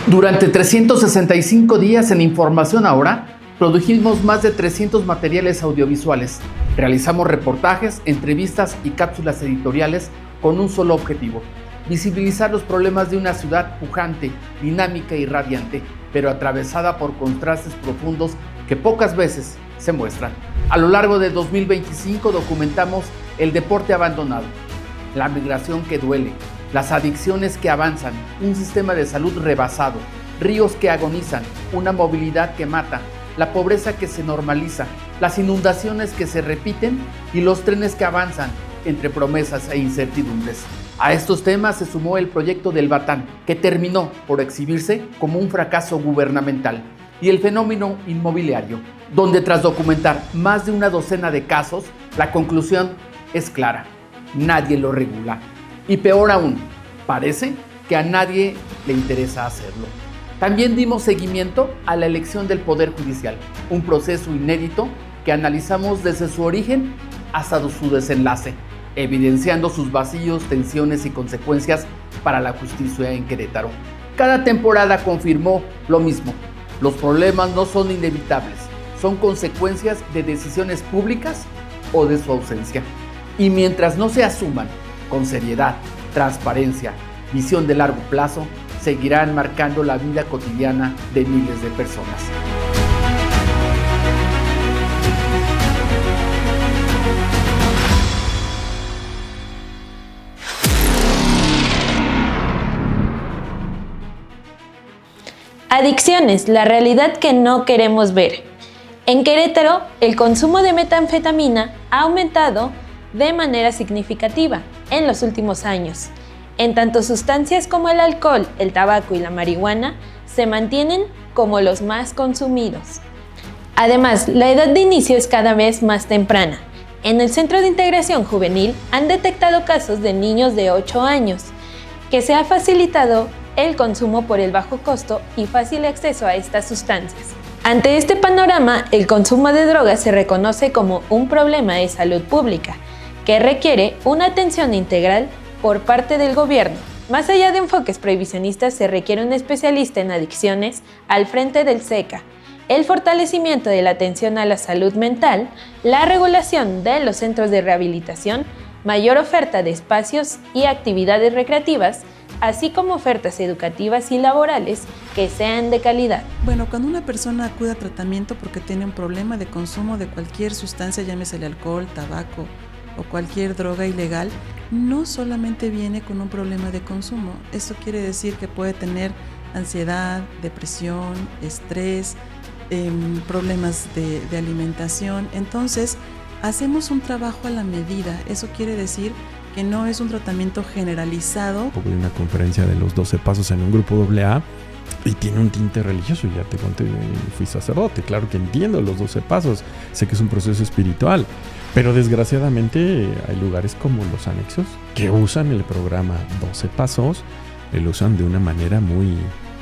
Durante 365 días en Información Ahora, produjimos más de 300 materiales audiovisuales. Realizamos reportajes, entrevistas y cápsulas editoriales con un solo objetivo: visibilizar los problemas de una ciudad pujante, dinámica y radiante, pero atravesada por contrastes profundos que pocas veces se muestran. A lo largo de 2025 documentamos el deporte abandonado, la migración que duele, las adicciones que avanzan, un sistema de salud rebasado, ríos que agonizan, una movilidad que mata, la pobreza que se normaliza, las inundaciones que se repiten y los trenes que avanzan entre promesas e incertidumbres. A estos temas se sumó el proyecto del Batán, que terminó por exhibirse como un fracaso gubernamental, y el fenómeno inmobiliario, donde tras documentar más de una docena de casos, la conclusión es clara: nadie lo regula. Y peor aún, parece que a nadie le interesa hacerlo. También dimos seguimiento a la elección del Poder Judicial, un proceso inédito que analizamos desde su origen hasta su desenlace, evidenciando sus vacíos, tensiones y consecuencias para la justicia en Querétaro. Cada temporada confirmó lo mismo: los problemas no son inevitables, son consecuencias de decisiones públicas o de su ausencia. Y mientras no se asuman con seriedad, transparencia, visión de largo plazo, seguirán marcando la vida cotidiana de miles de personas. Adicciones, la realidad que no queremos ver. En Querétaro, el consumo de metanfetamina ha aumentado de manera significativa en los últimos años. En tanto, sustancias como el alcohol, el tabaco y la marihuana se mantienen como los más consumidos. Además, la edad de inicio es cada vez más temprana. En el Centro de Integración Juvenil han detectado casos de niños de 8 años, que se ha facilitado el consumo por el bajo costo y fácil acceso a estas sustancias. Ante este panorama, el consumo de drogas se reconoce como un problema de salud pública, que requiere una atención integral por parte del gobierno. Más allá de enfoques prohibicionistas, se requiere un especialista en adicciones al frente del SECA, el fortalecimiento de la atención a la salud mental, la regulación de los centros de rehabilitación, mayor oferta de espacios y actividades recreativas, así como ofertas educativas y laborales que sean de calidad. Bueno, cuando una persona acude a tratamiento porque tiene un problema de consumo de cualquier sustancia, llámese el alcohol, tabaco o cualquier droga ilegal, no solamente viene con un problema de consumo. Esto quiere decir que puede tener ansiedad, depresión, estrés, problemas de alimentación. Entonces, hacemos un trabajo a la medida. Eso quiere decir que no es un tratamiento generalizado. De una conferencia de los 12 pasos en un grupo AA y tiene un tinte religioso. Ya te conté, fui sacerdote, claro que entiendo los 12 pasos, sé que es un proceso espiritual, pero desgraciadamente hay lugares como los anexos que usan el programa 12 pasos, lo usan de una manera muy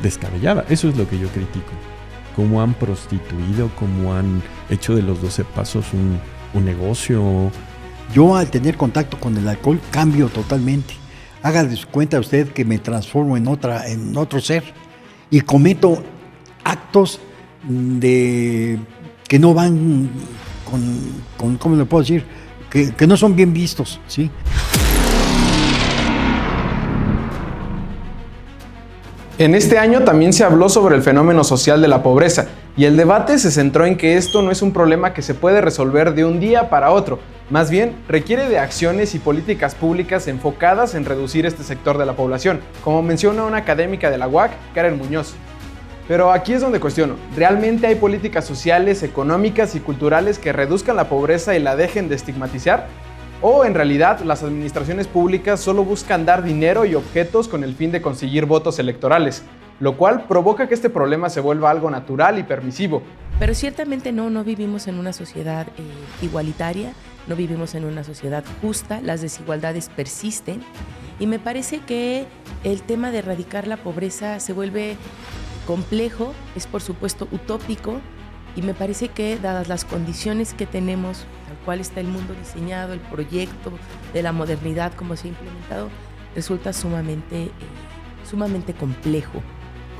descabellada. Eso es lo que yo critico, cómo han prostituido, cómo han hecho de los 12 pasos un negocio. Yo, al tener contacto con el alcohol, cambio totalmente. Haga de su cuenta usted que me transformo en otro ser y cometo actos que no van con ¿cómo le puedo decir? Que no son bien vistos, ¿sí? En este año también se habló sobre el fenómeno social de la pobreza, y el debate se centró en que esto no es un problema que se puede resolver de un día para otro, más bien requiere de acciones y políticas públicas enfocadas en reducir este sector de la población, como menciona una académica de la UAC, Karen Muñoz. Pero aquí es donde cuestiono, ¿realmente hay políticas sociales, económicas y culturales que reduzcan la pobreza y la dejen de estigmatizar? ¿O en realidad las administraciones públicas solo buscan dar dinero y objetos con el fin de conseguir votos electorales, lo cual provoca que este problema se vuelva algo natural y permisivo? Pero ciertamente no vivimos en una sociedad igualitaria, no vivimos en una sociedad justa, las desigualdades persisten y me parece que el tema de erradicar la pobreza se vuelve complejo, es por supuesto utópico y me parece que dadas las condiciones que tenemos, tal cual está el mundo diseñado, el proyecto de la modernidad como se ha implementado, resulta sumamente complejo.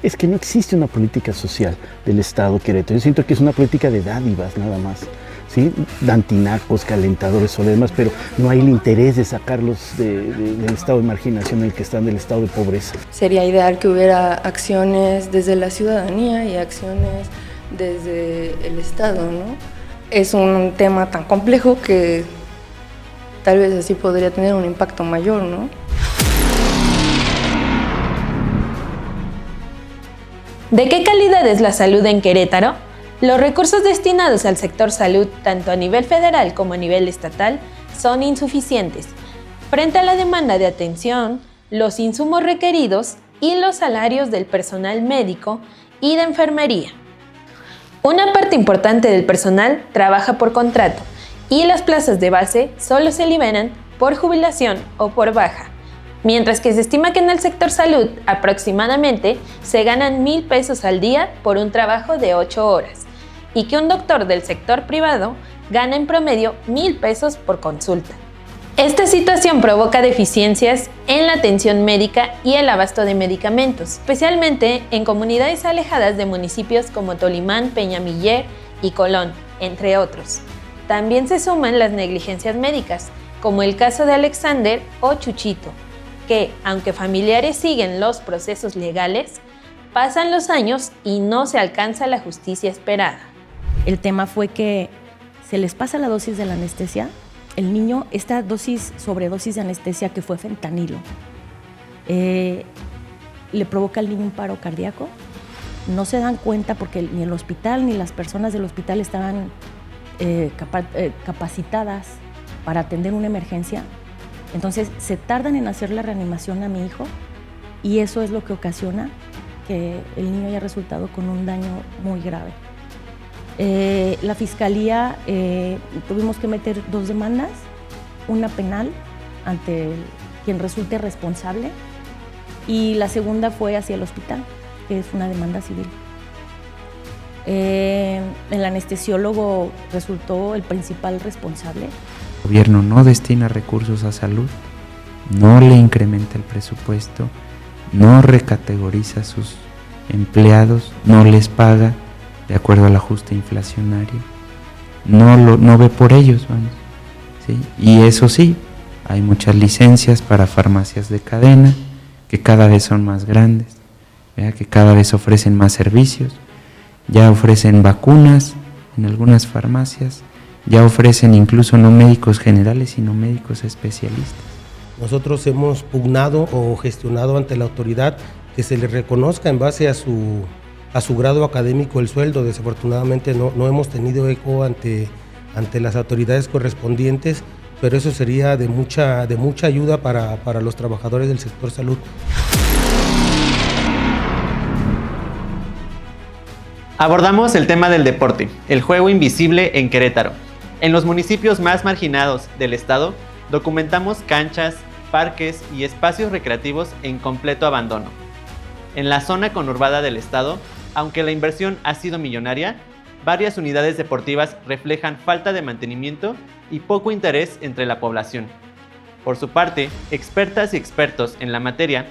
es que no existe una política social del Estado Querétaro. Yo siento que es una política de dádivas nada más, ¿sí? Antinacos, calentadores o demás, pero no hay el interés de sacarlos del estado de marginación en el que están, del estado de pobreza. Sería ideal que hubiera acciones desde la ciudadanía y acciones desde el Estado, ¿no? Es un tema tan complejo que tal vez así podría tener un impacto mayor, ¿no? ¿De qué calidad es la salud en Querétaro? Los recursos destinados al sector salud, tanto a nivel federal como a nivel estatal, son insuficientes frente a la demanda de atención, los insumos requeridos y los salarios del personal médico y de enfermería. Una parte importante del personal trabaja por contrato y las plazas de base solo se liberan por jubilación o por baja, mientras que se estima que en el sector salud aproximadamente se ganan 1,000 pesos al día por un trabajo de 8 horas y que un doctor del sector privado gana en promedio 1,000 pesos por consulta. Esta situación provoca deficiencias en la atención médica y el abasto de medicamentos, especialmente en comunidades alejadas de municipios como Tolimán, Peñamiller y Colón, entre otros. También se suman las negligencias médicas, como el caso de Alexander o Chuchito, que, aunque familiares siguen los procesos legales, pasan los años y no se alcanza la justicia esperada. El tema fue que se les pasa la dosis de la anestesia. El niño, esta sobredosis de anestesia que fue fentanilo, le provoca al niño un paro cardíaco. No se dan cuenta porque ni el hospital ni las personas del hospital estaban capacitadas para atender una emergencia. Entonces se tardan en hacer la reanimación a mi hijo y eso es lo que ocasiona que el niño haya resultado con un daño muy grave. La fiscalía tuvimos que meter 2 demandas, una penal ante quien resulte responsable y la segunda fue hacia el hospital, que es una demanda civil. El anestesiólogo resultó el principal responsable. El gobierno no destina recursos a salud, no le incrementa el presupuesto, no recategoriza a sus empleados, no les paga de acuerdo al ajuste inflacionario, no ve por ellos, vamos, ¿sí? Y eso sí, hay muchas licencias para farmacias de cadena que cada vez son más grandes, ¿verdad? Que cada vez ofrecen más servicios, ya ofrecen vacunas en algunas farmacias, ya ofrecen incluso no médicos generales sino médicos especialistas. Nosotros hemos pugnado o gestionado ante la autoridad que se le reconozca en base a su grado académico el sueldo. Desafortunadamente no hemos tenido eco ante las autoridades correspondientes, pero eso sería de mucha ayuda para los trabajadores del sector salud. Abordamos el tema del deporte, el juego invisible en Querétaro. En los municipios más marginados del estado, documentamos canchas, parques y espacios recreativos en completo abandono. En la zona conurbada del estado, aunque la inversión ha sido millonaria, varias unidades deportivas reflejan falta de mantenimiento y poco interés entre la población. Por su parte, expertas y expertos en la materia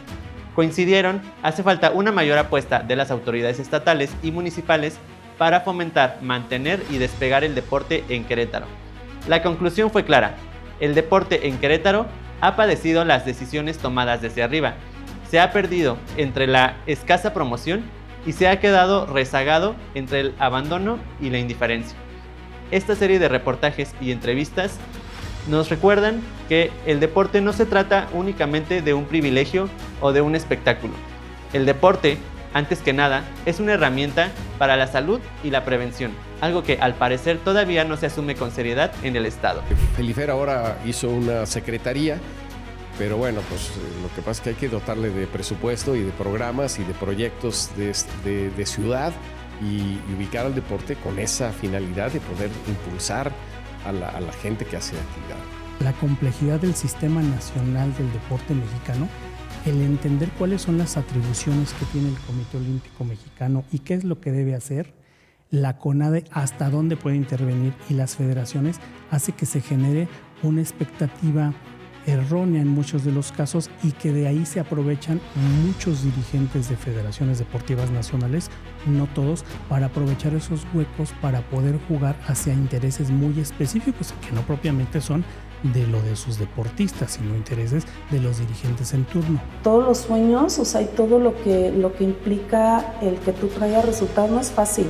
coincidieron, hace falta una mayor apuesta de las autoridades estatales y municipales para fomentar, mantener y despegar el deporte en Querétaro. La conclusión fue clara: el deporte en Querétaro ha padecido las decisiones tomadas desde arriba, se ha perdido entre la escasa promoción y se ha quedado rezagado entre el abandono y la indiferencia. Esta serie de reportajes y entrevistas nos recuerdan que el deporte no se trata únicamente de un privilegio o de un espectáculo. El deporte, antes que nada, es una herramienta para la salud y la prevención, algo que al parecer todavía no se asume con seriedad en el Estado. Felifer ahora hizo una secretaría, pero bueno, pues lo que pasa es que hay que dotarle de presupuesto y de programas y de proyectos de ciudad y ubicar al deporte con esa finalidad de poder impulsar a la gente que hace actividad. La complejidad del sistema nacional del deporte mexicano, el entender cuáles son las atribuciones que tiene el Comité Olímpico Mexicano y qué es lo que debe hacer, la CONADE hasta dónde puede intervenir y las federaciones, hace que se genere una expectativa errónea en muchos de los casos y que de ahí se aprovechan muchos dirigentes de federaciones deportivas nacionales, no todos, para aprovechar esos huecos para poder jugar hacia intereses muy específicos que no propiamente son de lo de sus deportistas, sino intereses de los dirigentes en turno. Todos los sueños, o sea, y todo lo que implica el que tú traigas resultados no es fácil.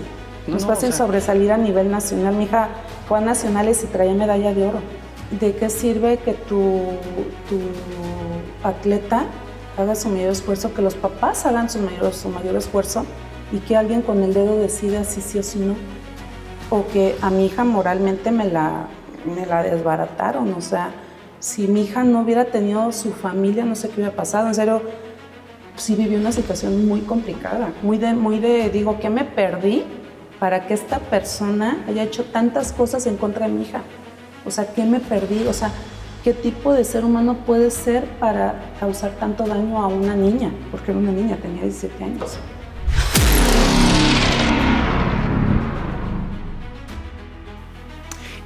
No es fácil sobresalir a nivel nacional. Mi hija fue a nacionales y traía medalla de oro. ¿De qué sirve que tu atleta haga su mayor esfuerzo, que los papás hagan su mayor esfuerzo y que alguien con el dedo decida si sí o si no? O que a mi hija moralmente me la desbarataron, o sea, si mi hija no hubiera tenido su familia, no sé qué hubiera pasado, en serio, sí viví una situación muy complicada, muy de digo, ¿qué me perdí para que esta persona haya hecho tantas cosas en contra de mi hija? O sea, ¿qué me perdí? O sea, ¿qué tipo de ser humano puede ser para causar tanto daño a una niña? Porque era una niña, tenía 17 años.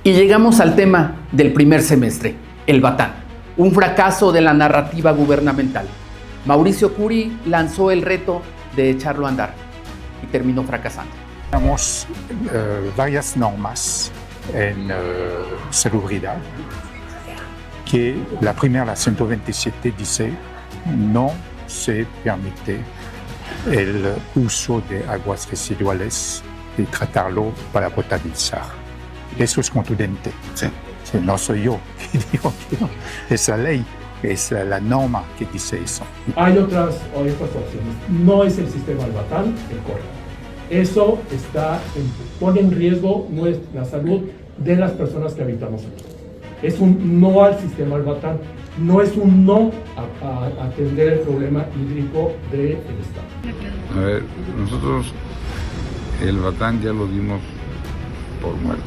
Y llegamos al tema del primer semestre, el Batán, un fracaso de la narrativa gubernamental. Mauricio Curi lanzó el reto de echarlo a andar y terminó fracasando. Tenemos varias normas en seguridad, que la primera, la 127, dice no se permite el uso de aguas residuales y tratarlo para potabilizar. Eso es contundente. Sí. No soy yo que digo que no. Es la ley, es la norma que dice eso. Hay otras opciones. No es el sistema Albatán el correcto. Eso pone en riesgo la salud de las personas que habitamos aquí. Es un no al sistema Albatán, no es un no a atender el problema hídrico del Estado. A ver, nosotros el Batán ya lo dimos por muerto.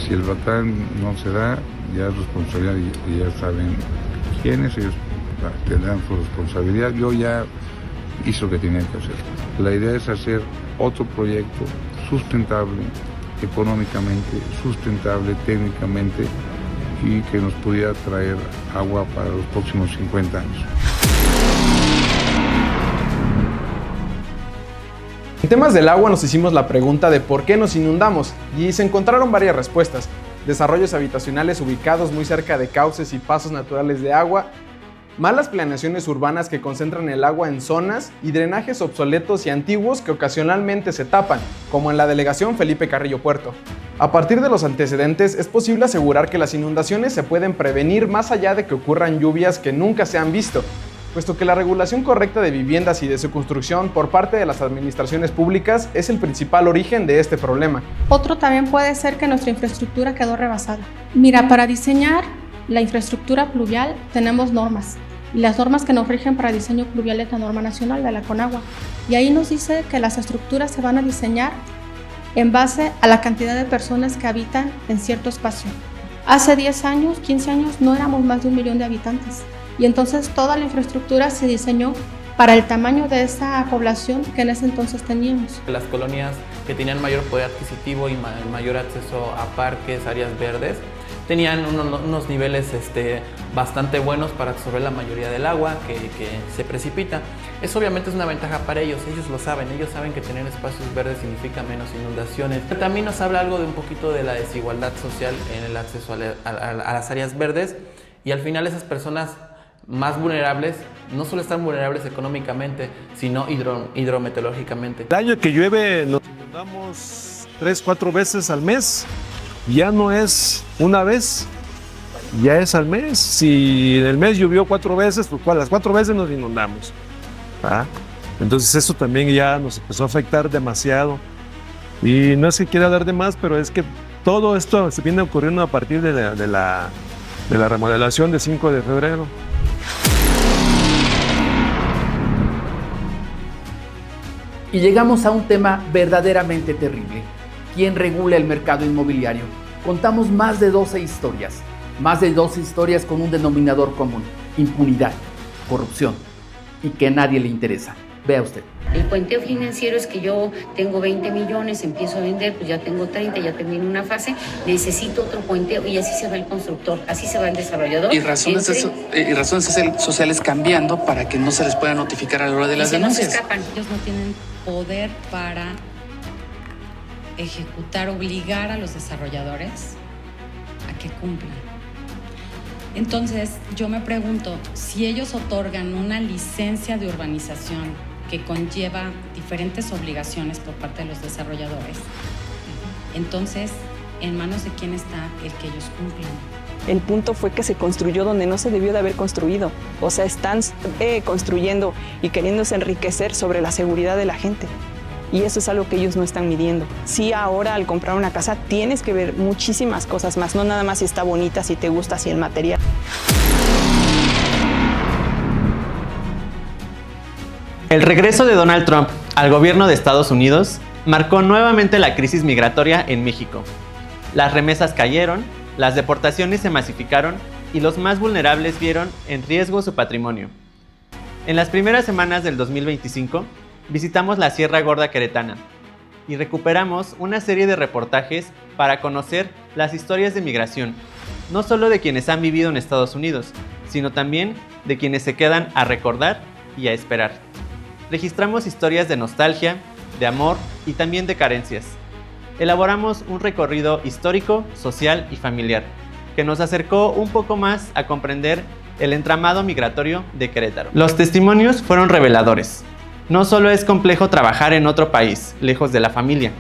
Si el Batán no se da, ya es responsabilidad y ya saben quiénes, ellos tendrán su responsabilidad. Yo ya hice lo que tenía que hacer. La idea es hacer otro proyecto sustentable económicamente, sustentable técnicamente y que nos pudiera traer agua para los próximos 50 años. En temas del agua nos hicimos la pregunta de por qué nos inundamos y se encontraron varias respuestas. Desarrollos habitacionales ubicados muy cerca de cauces y pasos naturales de agua, malas planeaciones urbanas que concentran el agua en zonas y drenajes obsoletos y antiguos que ocasionalmente se tapan, como en la delegación Felipe Carrillo Puerto. A partir de los antecedentes, es posible asegurar que las inundaciones se pueden prevenir más allá de que ocurran lluvias que nunca se han visto, puesto que la regulación correcta de viviendas y de su construcción por parte de las administraciones públicas es el principal origen de este problema. Otro también puede ser que nuestra infraestructura quedó rebasada. Mira, para diseñar la infraestructura pluvial tenemos normas. Y las normas que nos rigen para diseño pluvial es la norma nacional de la Conagua. Y ahí nos dice que las estructuras se van a diseñar en base a la cantidad de personas que habitan en cierto espacio. Hace 10 años, 15 años, no éramos más de 1 millón de habitantes. Y entonces toda la infraestructura se diseñó para el tamaño de esa población que en ese entonces teníamos. Las colonias que tenían mayor poder adquisitivo y mayor acceso a parques, áreas verdes, tenían unos niveles bastante buenos para absorber la mayoría del agua que se precipita. Eso obviamente es una ventaja para ellos lo saben, ellos saben que tener espacios verdes significa menos inundaciones. Pero también nos habla algo de un poquito de la desigualdad social en el acceso a las áreas verdes y al final esas personas más vulnerables no solo están vulnerables económicamente, sino hidrometeorológicamente. El año que llueve nos inundamos 3-4 veces al mes. Ya no es una vez, ya es al mes. Si en el mes llovió 4 veces, pues las 4 veces nos inundamos. ¿Ah? Entonces eso también ya nos empezó a afectar demasiado. Y no es que quiera hablar de más, pero es que todo esto se viene ocurriendo a partir de la remodelación de 5 de febrero. Y llegamos a un tema verdaderamente terrible. ¿Quién regula el mercado inmobiliario? Contamos más de 12 historias con un denominador común: impunidad, corrupción y que a nadie le interesa. Vea usted. El puenteo financiero es que yo tengo 20 millones, empiezo a vender, pues ya tengo 30, ya termino una fase, necesito otro puenteo y así se va el constructor, así se va el desarrollador. Y razones sociales cambiando para que no se les pueda notificar a la hora de las denuncias. No se escapan. Ellos no tienen poder para ejecutar, obligar a los desarrolladores a que cumplan. Entonces, yo me pregunto, si ellos otorgan una licencia de urbanización que conlleva diferentes obligaciones por parte de los desarrolladores, entonces, ¿en manos de quién está el que ellos cumplan? El punto fue que se construyó donde no se debió de haber construido. O sea, están construyendo y queriéndose enriquecer sobre la seguridad de la gente. Y eso es algo que ellos no están midiendo. Sí, ahora al comprar una casa tienes que ver muchísimas cosas más, no nada más si está bonita, si te gusta, si el material. El regreso de Donald Trump al gobierno de Estados Unidos marcó nuevamente la crisis migratoria en México. Las remesas cayeron, las deportaciones se masificaron y los más vulnerables vieron en riesgo su patrimonio. En las primeras semanas del 2025, visitamos la Sierra Gorda queretana y recuperamos una serie de reportajes para conocer las historias de migración, no solo de quienes han vivido en Estados Unidos, sino también de quienes se quedan a recordar y a esperar. Registramos historias de nostalgia, de amor y también de carencias. Elaboramos un recorrido histórico, social y familiar, que nos acercó un poco más a comprender el entramado migratorio de Querétaro. Los testimonios fueron reveladores. No solo es complejo trabajar en otro país, lejos de la familia,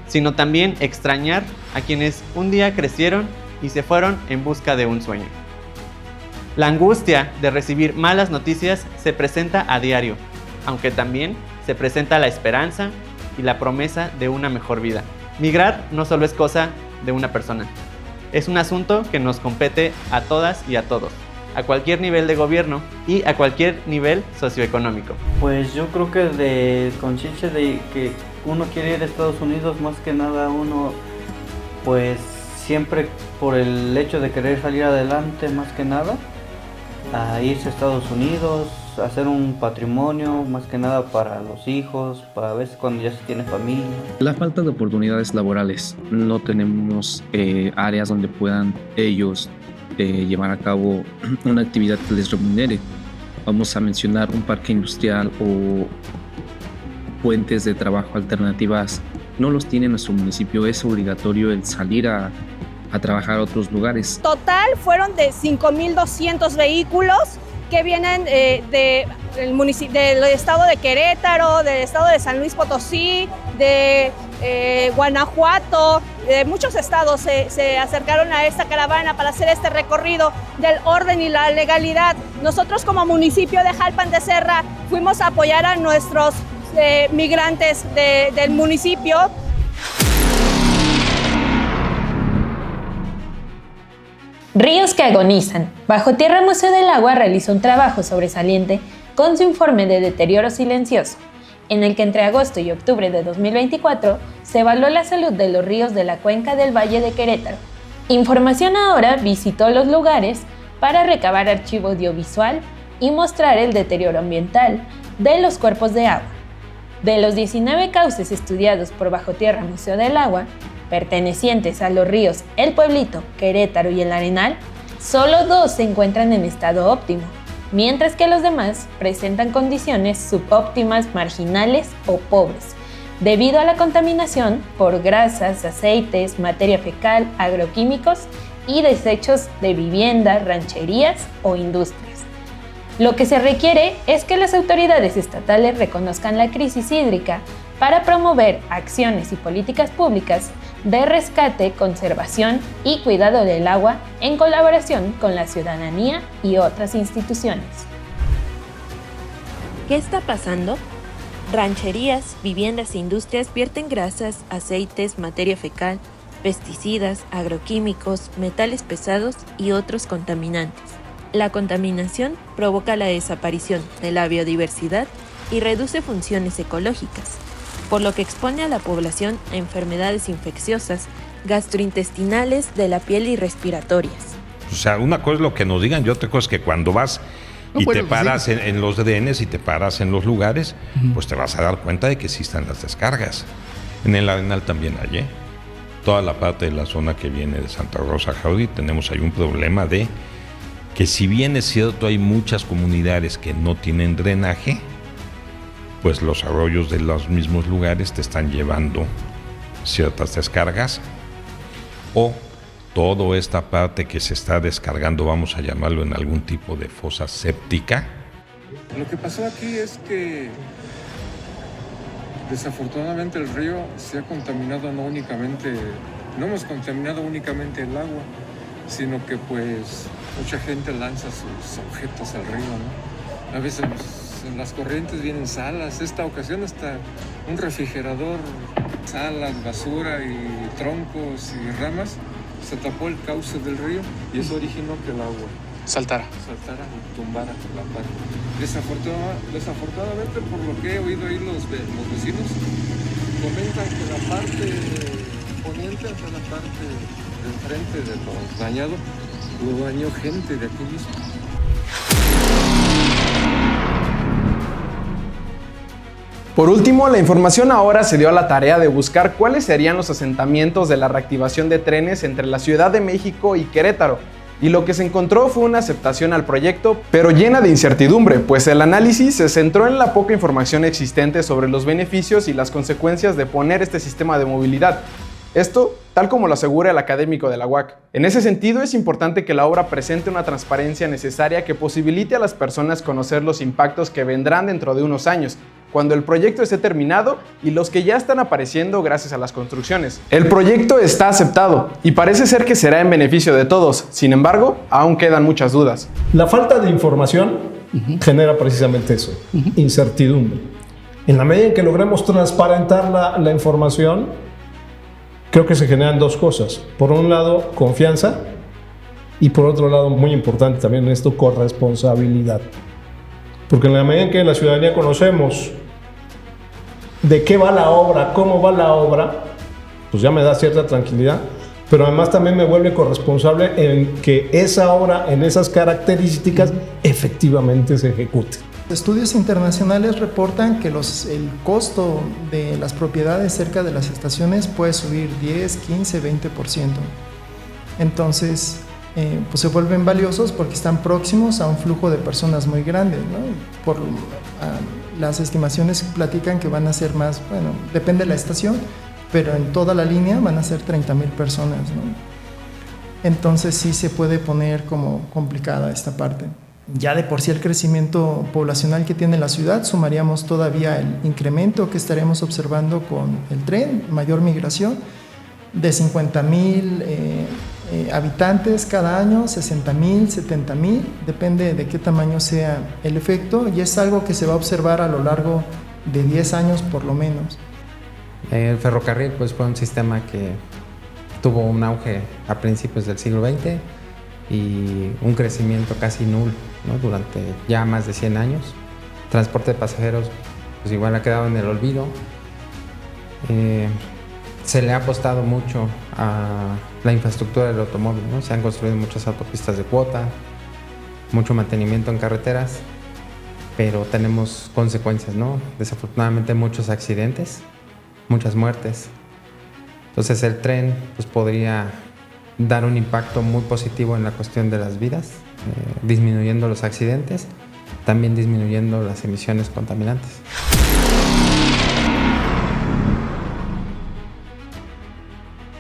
sino también extrañar a quienes un día crecieron y se fueron en busca de un sueño. La angustia de recibir malas noticias se presenta a diario, aunque también se presenta la esperanza y la promesa de una mejor vida. Migrar no solo es cosa de una persona, es un asunto que nos compete a todas y a todos, a cualquier nivel de gobierno y a cualquier nivel socioeconómico. Pues yo creo que de conciencia de que uno quiere ir a Estados Unidos, más que nada uno, pues siempre por el hecho de querer salir adelante, más que nada, a irse a Estados Unidos, hacer un patrimonio, más que nada para los hijos, para a veces cuando ya se tiene familia. La falta de oportunidades laborales, no tenemos áreas donde puedan ellos llevar a cabo una actividad que les remunere. Vamos a mencionar un parque industrial o fuentes de trabajo alternativas. No los tiene nuestro municipio, es obligatorio el salir a trabajar a otros lugares. Total fueron de 5,200 vehículos que vienen del estado de Querétaro, del estado de San Luis Potosí, de Guanajuato, de muchos estados se acercaron a esta caravana para hacer este recorrido del orden y la legalidad. Nosotros como municipio de Jalpan de Serra fuimos a apoyar a nuestros migrantes del municipio. Ríos que agonizan. Bajo Tierra Museo del Agua realizó un trabajo sobresaliente con su informe de deterioro silencioso, en el que entre agosto y octubre de 2024 se evaluó la salud de los ríos de la cuenca del Valle de Querétaro. Información Ahora visitó los lugares para recabar archivo audiovisual y mostrar el deterioro ambiental de los cuerpos de agua. De los 19 cauces estudiados por Bajo Tierra Museo del Agua, pertenecientes a los ríos El Pueblito, Querétaro y El Arenal, solo 2 se encuentran en estado óptimo, mientras que los demás presentan condiciones subóptimas, marginales o pobres, debido a la contaminación por grasas, aceites, materia fecal, agroquímicos y desechos de viviendas, rancherías o industrias. Lo que se requiere es que las autoridades estatales reconozcan la crisis hídrica para promover acciones y políticas públicas de rescate, conservación y cuidado del agua en colaboración con la ciudadanía y otras instituciones. ¿Qué está pasando? Rancherías, viviendas e industrias vierten grasas, aceites, materia fecal, pesticidas, agroquímicos, metales pesados y otros contaminantes. La contaminación provoca la desaparición de la biodiversidad y reduce funciones ecológicas, por lo que expone a la población a enfermedades infecciosas, gastrointestinales, de la piel y respiratorias. O sea, una cosa es lo que nos digan y otra cosa es que cuando vas y te paras en los drenes y te paras en los lugares, pues te vas a dar cuenta de que sí están las descargas. En el Arenal también hay, ¿eh? Toda la parte de la zona que viene de Santa Rosa Jaudí, tenemos ahí un problema de que, si bien es cierto hay muchas comunidades que no tienen drenaje, pues los arroyos de los mismos lugares te están llevando ciertas descargas, o toda esta parte que se está descargando, vamos a llamarlo, en algún tipo de fosa séptica. Lo que pasó aquí es que desafortunadamente el río se ha contaminado no hemos contaminado únicamente el agua, sino que pues mucha gente lanza sus objetos al río, ¿no? A veces en las corrientes vienen salas, esta ocasión hasta un refrigerador, salas, basura y troncos y ramas, se tapó el cauce del río y eso originó que el agua saltara y tumbara la parte. Desafortunadamente, por lo que he oído ahí los vecinos, comentan que la parte poniente, o sea, la parte del frente de lo dañado, lo dañó gente de aquí mismo. Por último, la información ahora se dio a la tarea de buscar cuáles serían los asentamientos de la reactivación de trenes entre la Ciudad de México y Querétaro. Y lo que se encontró fue una aceptación al proyecto, pero llena de incertidumbre, pues el análisis se centró en la poca información existente sobre los beneficios y las consecuencias de poner este sistema de movilidad. Esto, tal como lo asegura el académico de la UAC. En ese sentido, es importante que la obra presente una transparencia necesaria que posibilite a las personas conocer los impactos que vendrán dentro de unos años, cuando el proyecto esté terminado, y los que ya están apareciendo gracias a las construcciones. El proyecto está aceptado y parece ser que será en beneficio de todos. Sin embargo, aún quedan muchas dudas. La falta de información genera precisamente eso, incertidumbre. En la medida en que logremos transparentar la información, creo que se generan dos cosas. Por un lado, confianza, y por otro lado, muy importante también esto, corresponsabilidad. Porque en la medida en que la ciudadanía conocemos de qué va la obra, cómo va la obra, pues ya me da cierta tranquilidad, pero además también me vuelve corresponsable en que esa obra, en esas características, efectivamente se ejecute. Estudios internacionales reportan que el costo de las propiedades cerca de las estaciones puede subir 10, 15, 20%. Entonces, pues se vuelven valiosos porque están próximos a un flujo de personas muy grande, ¿no? Las estimaciones platican que van a ser más, bueno, depende de la estación, pero en toda la línea van a ser 30,000 personas, ¿no? Entonces sí se puede poner como complicada esta parte. Ya de por sí el crecimiento poblacional que tiene la ciudad, sumaríamos todavía el incremento que estaremos observando con el tren, mayor migración, de 50,000 habitantes cada año, 60,000, 70,000, depende de qué tamaño sea el efecto, y es algo que se va a observar a lo largo de 10 años por lo menos. El ferrocarril pues fue un sistema que tuvo un auge a principios del siglo XX y un crecimiento casi nulo, ¿no? Durante ya más de 100 años. Transporte de pasajeros pues igual ha quedado en el olvido. Se le ha apostado mucho a la infraestructura del automóvil, ¿no? Se han construido muchas autopistas de cuota, mucho mantenimiento en carreteras, pero tenemos consecuencias, ¿no? Desafortunadamente muchos accidentes, muchas muertes. Entonces el tren pues, podría dar un impacto muy positivo en la cuestión de las vidas, disminuyendo los accidentes, también disminuyendo las emisiones contaminantes.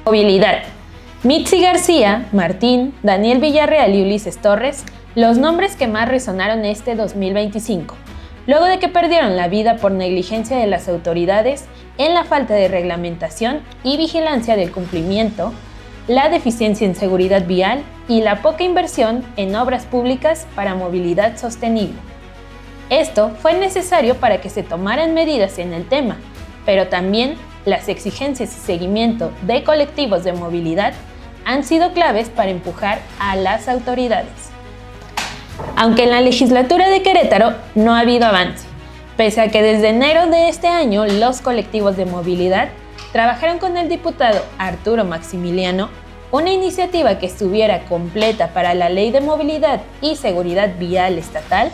Movilidad. Mitzi García, Martín, Daniel Villarreal y Ulises Torres, los nombres que más resonaron este 2025, luego de que perdieron la vida por negligencia de las autoridades en la falta de reglamentación y vigilancia del cumplimiento, la deficiencia en seguridad vial y la poca inversión en obras públicas para movilidad sostenible. Esto fue necesario para que se tomaran medidas en el tema, pero también las exigencias y seguimiento de colectivos de movilidad han sido claves para empujar a las autoridades. Aunque en la legislatura de Querétaro no ha habido avance, pese a que desde enero de este año los colectivos de movilidad trabajaron con el diputado Arturo Maximiliano una iniciativa que estuviera completa para la Ley de Movilidad y Seguridad Vial Estatal,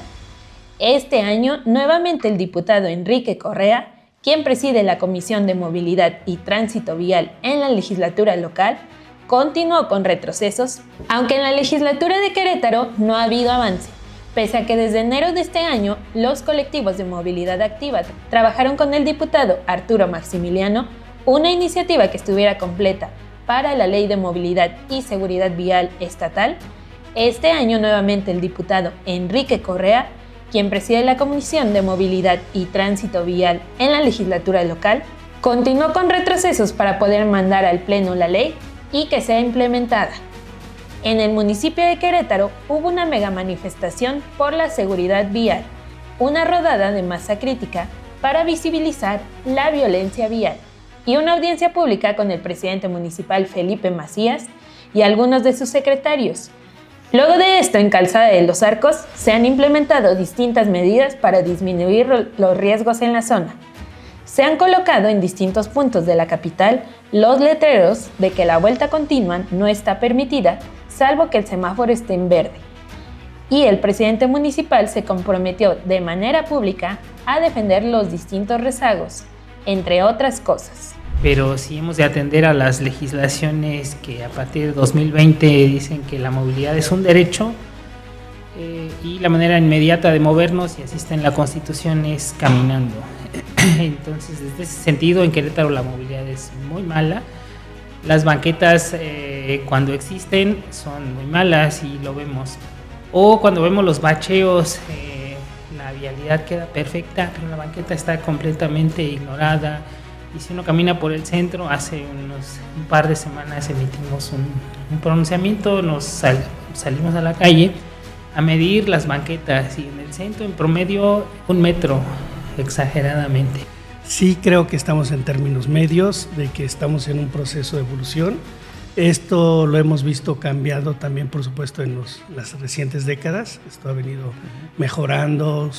Este año, nuevamente el diputado Enrique Correa, quien preside la Comisión de Movilidad y Tránsito Vial en la legislatura local, continuó con retrocesos, aunque en la legislatura de Querétaro no ha habido avance, pese a que desde enero de este año los colectivos de movilidad activa trabajaron con el diputado Arturo Maximiliano una iniciativa que estuviera completa para la Ley de Movilidad y Seguridad Vial Estatal. Este año nuevamente el diputado Enrique Correa, quien preside la Comisión de Movilidad y Tránsito Vial en la legislatura local, continuó con retrocesos para poder mandar al Pleno la ley y que sea implementada. En el municipio de Querétaro hubo una mega manifestación por la seguridad vial, una rodada de masa crítica para visibilizar la violencia vial y una audiencia pública con el presidente municipal Felipe Macías y algunos de sus secretarios. Luego de esto, en Calzada de los Arcos, se han implementado distintas medidas para disminuir los riesgos en la zona. Se han colocado en distintos puntos de la capital los letreros de que la vuelta continua no está permitida, salvo que el semáforo esté en verde. Y el presidente municipal se comprometió de manera pública a defender los distintos rezagos, entre otras cosas. Pero sí hemos de atender a las legislaciones que a partir de 2020 dicen que la movilidad es un derecho y la manera inmediata de movernos, y así está en la Constitución, es caminando. Entonces, desde ese sentido, en Querétaro la movilidad es muy mala. Las banquetas, cuando existen, son muy malas y lo vemos. O cuando vemos los bacheos, la vialidad queda perfecta, pero la banqueta está completamente ignorada. Y si uno camina por el centro, hace un par de semanas emitimos un pronunciamiento, salimos a la calle a medir las banquetas y en el centro en promedio 1 metro, exageradamente. Sí creo que estamos en términos medios, de que estamos en un proceso de evolución. Esto lo hemos visto cambiado también, por supuesto, en las recientes décadas. Esto ha venido mejorando,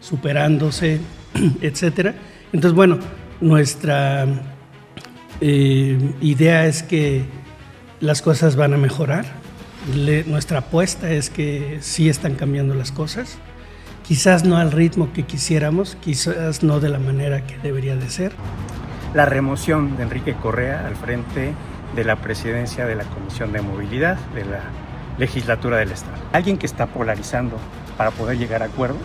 superándose, etcétera. Entonces, bueno, nuestra idea es que las cosas van a mejorar. Nuestra apuesta es que sí están cambiando las cosas. Quizás no al ritmo que quisiéramos, quizás no de la manera que debería de ser. La remoción de Enrique Correa al frente de la presidencia de la Comisión de Movilidad de la legislatura del Estado. Alguien que está polarizando para poder llegar a acuerdos,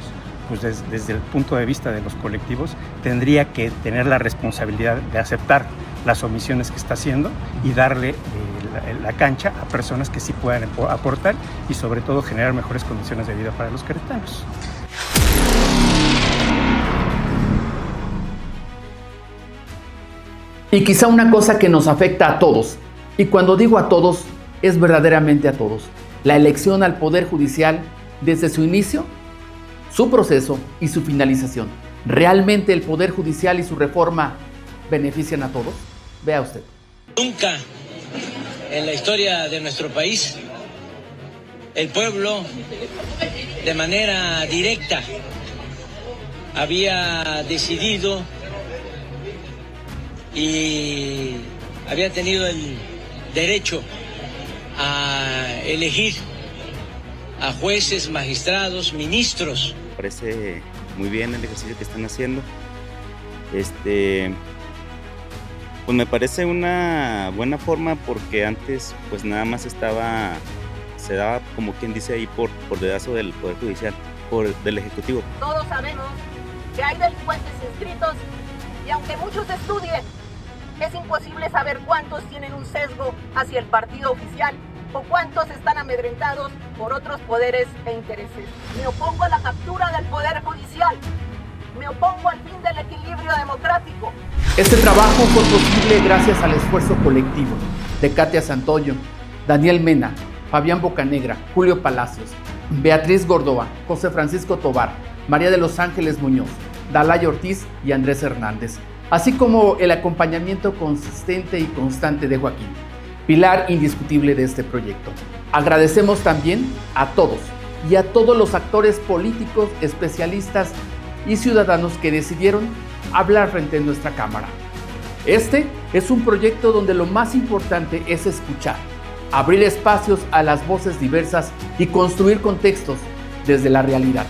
pues desde el punto de vista de los colectivos, tendría que tener la responsabilidad de aceptar las omisiones que está haciendo y darle la cancha a personas que sí puedan aportar y sobre todo generar mejores condiciones de vida para los queretanos. Y quizá una cosa que nos afecta a todos, y cuando digo a todos, es verdaderamente a todos, la elección al Poder Judicial desde su inicio, su proceso y su finalización. ¿Realmente el Poder Judicial y su reforma benefician a todos? Vea usted. Nunca en la historia de nuestro país el pueblo de manera directa había decidido y había tenido el derecho a elegir a jueces, magistrados, ministros. Me parece muy bien el ejercicio que están haciendo. Pues me parece una buena forma porque antes pues nada más se daba como quien dice ahí por dedazo del Poder Judicial, del Ejecutivo. Todos sabemos que hay delincuentes inscritos y aunque muchos estudien, es imposible saber cuántos tienen un sesgo hacia el partido oficial o cuántos están amedrentados por otros poderes e intereses. Me opongo a la captura del Poder Judicial. Me opongo al fin del equilibrio democrático. Este trabajo fue posible gracias al esfuerzo colectivo de Katia Santoyo, Daniel Mena, Fabián Bocanegra, Julio Palacios, Beatriz Gordoa, José Francisco Tobar, María de los Ángeles Muñoz, Dalay Ortiz y Andrés Hernández, así como el acompañamiento consistente y constante de Joaquín, pilar indiscutible de este proyecto. Agradecemos también a todos y a todos los actores políticos, especialistas y ciudadanos que decidieron hablar frente a nuestra Cámara. Este es un proyecto donde lo más importante es escuchar, abrir espacios a las voces diversas y construir contextos desde la realidad.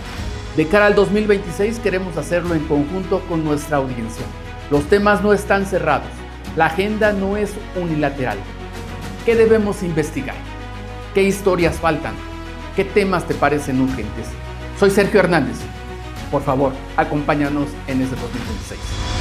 De cara al 2026 queremos hacerlo en conjunto con nuestra audiencia. Los temas no están cerrados, la agenda no es unilateral. ¿Qué debemos investigar? ¿Qué historias faltan? ¿Qué temas te parecen urgentes? Soy Sergio Hernández. Por favor, acompáñanos en este 2026.